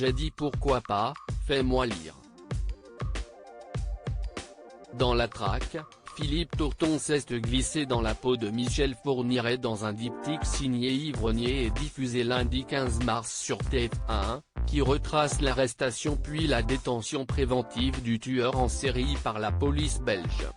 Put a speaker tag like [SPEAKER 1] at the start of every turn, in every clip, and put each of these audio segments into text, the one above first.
[SPEAKER 1] J'ai dit pourquoi pas, fais-moi lire. Dans la traque, Philippe Tourton s'est glissé dans la peau de Michel Fourniret dans un diptyque signé Yves Renier et diffusé lundi 15 mars sur TF1, qui retrace l'arrestation puis la détention préventive du tueur en série par la police belge.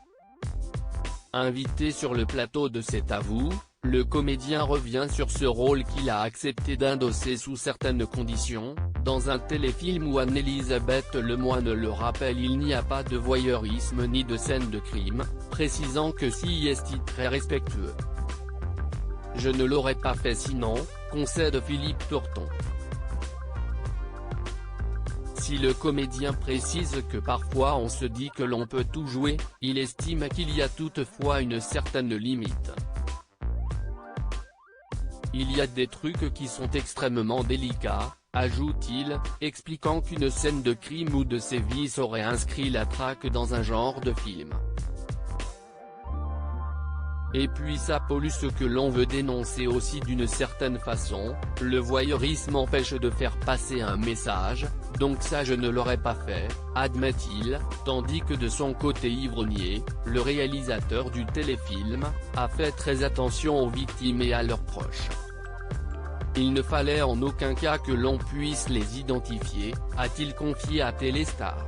[SPEAKER 1] Invité sur le plateau de C'est à vous, le comédien revient sur ce rôle qu'il a accepté d'endosser sous certaines conditions. Dans un téléfilm où Anne-Elisabeth Lemoine le rappelle, il n'y a pas de voyeurisme ni de scène de crime, précisant que si est très respectueux. Je ne l'aurais pas fait sinon, concède Philippe Tourton. Si le comédien précise que parfois on se dit que l'on peut tout jouer, il estime qu'il y a toutefois une certaine limite. Il y a des trucs qui sont extrêmement délicats, ajoute-t-il, expliquant qu'une scène de crime ou de sévices aurait inscrit la traque dans un genre de film. Et puis ça pollue ce que l'on veut dénoncer aussi d'une certaine façon, le voyeurisme empêche de faire passer un message, donc ça je ne l'aurais pas fait, admet-il, tandis que de son côté Yves Renier, le réalisateur du téléfilm, a fait très attention aux victimes et à leurs proches. Il ne fallait en aucun cas que l'on puisse les identifier, a-t-il confié à Téléstar.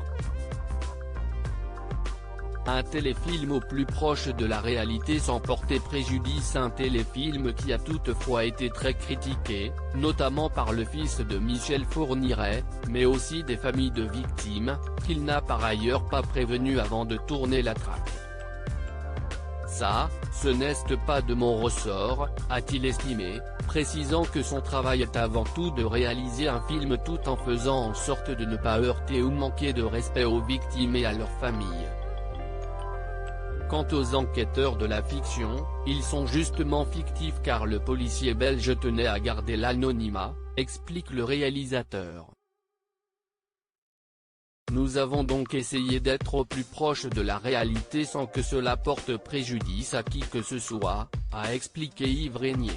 [SPEAKER 1] Un téléfilm au plus proche de la réalité sans porter préjudice, un téléfilm qui a toutefois été très critiqué, notamment par le fils de Michel Fourniret, mais aussi des familles de victimes, qu'il n'a par ailleurs pas prévenu avant de tourner la traque. Ça, ce n'est pas de mon ressort, a-t-il estimé, précisant que son travail est avant tout de réaliser un film tout en faisant en sorte de ne pas heurter ou manquer de respect aux victimes et à leurs familles. Quant aux enquêteurs de la fiction, ils sont justement fictifs car le policier belge tenait à garder l'anonymat, explique le réalisateur. Nous avons donc essayé d'être au plus proche de la réalité sans que cela porte préjudice à qui que ce soit, a expliqué Yves Renier.